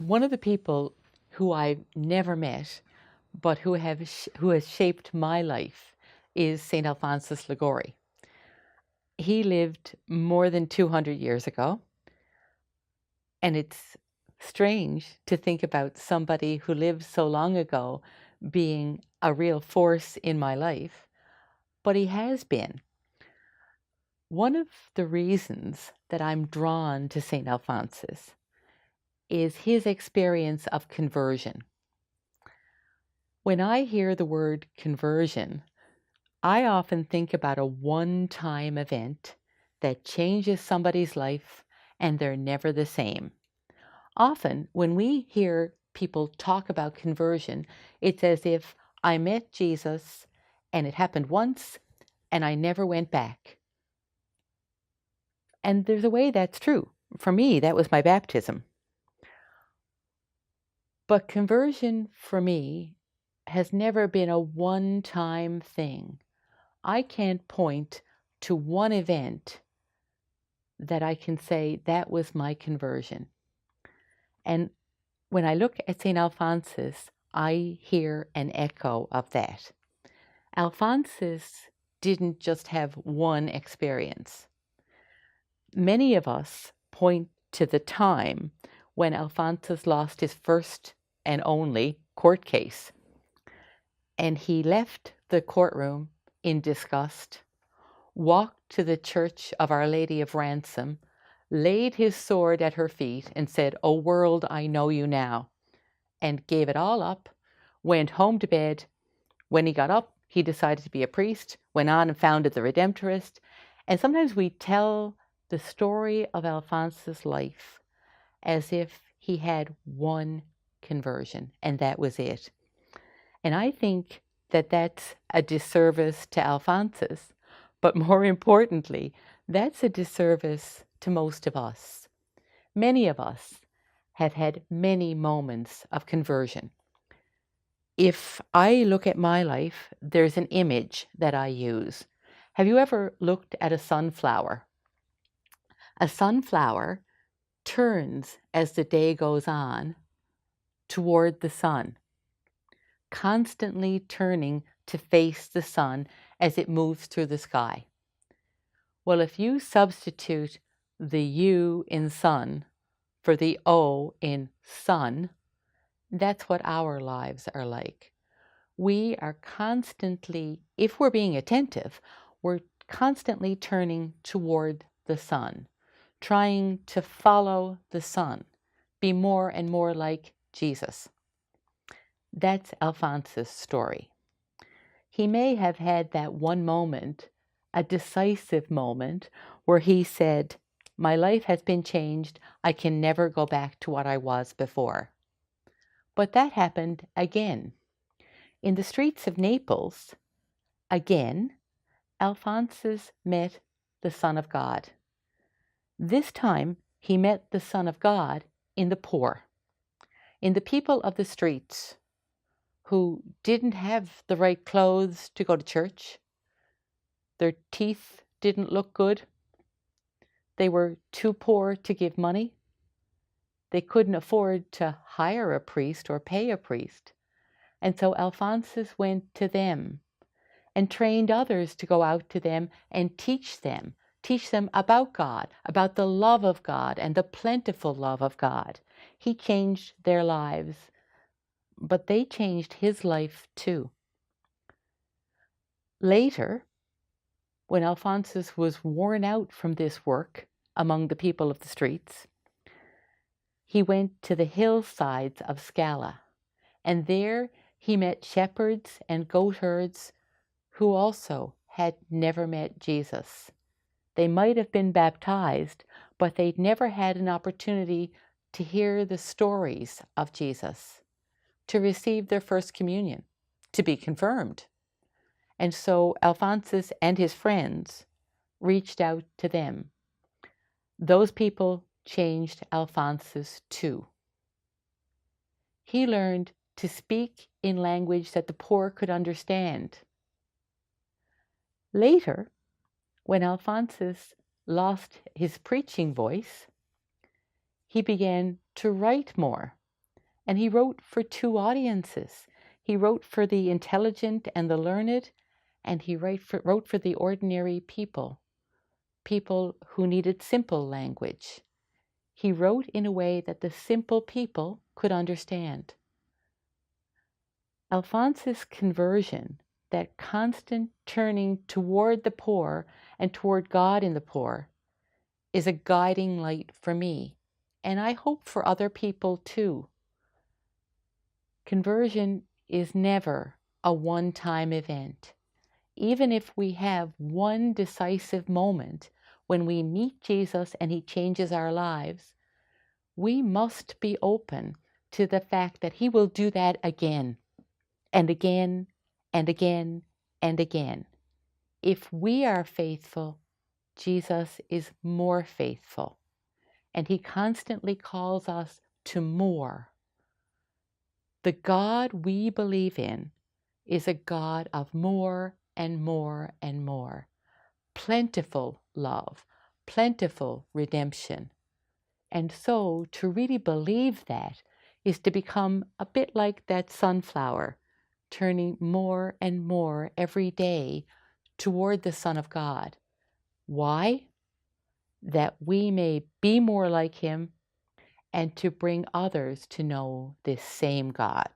One of the people who I've never met, but who has shaped my life, is Saint Alphonsus Liguori. He lived more than 200 years ago, and it's strange to think about somebody who lived so long ago being a real force in my life, but he has been. One of the reasons that I'm drawn to St. Alphonsus is his experience of conversion. When I hear the word conversion, I often think about a one-time event that changes somebody's life and they're never the same. Often, when we hear people talk about conversion, it's as if I met Jesus and it happened once and I never went back. And there's a way that's true. For me, that was my baptism. But conversion for me has never been a one-time thing. I can't point to one event that I can say that was my conversion. And when I look at St. Alphonsus, I hear an echo of that. Alphonsus didn't just have one experience. Many of us point to the time when Alphonsus lost his first and only court case, and he left the courtroom in disgust, walked to the church of Our Lady of Ransom, laid his sword at her feet and said, "O world, I know you now," and gave it all up, went home to bed. When he got up, he decided to be a priest, went on and founded the Redemptorists. And sometimes we tell the story of Alphonsus' life as if he had one conversion, and that was it. And I think that that's a disservice to Alphonsus, but more importantly, that's a disservice to most of us. Many of us have had many moments of conversion. If I look at my life, there's an image that I use. Have you ever looked at a sunflower? A sunflower turns as the day goes on toward the sun, constantly turning to face the sun as it moves through the sky. Well, if you substitute the U in sun for the O in sun, that's what our lives are like. We are constantly, if we're being attentive, we're constantly turning toward the sun, trying to follow the sun, be more and more like Jesus. That's Alphonsus' story. He may have had that one moment, a decisive moment, where he said, "My life has been changed. I can never go back to what I was before." But that happened again. In the streets of Naples, again, Alphonsus met the Son of God. This time, he met the Son of God in the poor, in the people of the streets who didn't have the right clothes to go to church. Their teeth didn't look good. They were too poor to give money. They couldn't afford to hire a priest or pay a priest. And so Alphonsus went to them and trained others to go out to them and teach them about God, about the love of God and the plentiful love of God. He changed their lives, but they changed his life too. Later, when Alphonsus was worn out from this work among the people of the streets, he went to the hillsides of Scala, and there he met shepherds and goatherds who also had never met Jesus. They might have been baptized, but they'd never had an opportunity to hear the stories of Jesus, to receive their first communion, to be confirmed. And so Alphonsus and his friends reached out to them. Those people changed Alphonsus too. He learned to speak in language that the poor could understand. Later, when Alphonsus lost his preaching voice, he began to write more. And he wrote for two audiences. He wrote for the intelligent and the learned, and he wrote for the ordinary people, people who needed simple language. He wrote in a way that the simple people could understand. Alphonsus' conversion, that constant turning toward the poor and toward God in the poor, is a guiding light for me, and I hope for other people too. Conversion is never a one-time event. Even if we have one decisive moment when we meet Jesus and he changes our lives, we must be open to the fact that he will do that again and again and again and again. If we are faithful, Jesus is more faithful, and he constantly calls us to more. The God we believe in is a God of more and more and more. Plentiful love, plentiful redemption. And so to really believe that is to become a bit like that sunflower, turning more and more every day toward the Son of God. Why? That we may be more like him and to bring others to know this same God.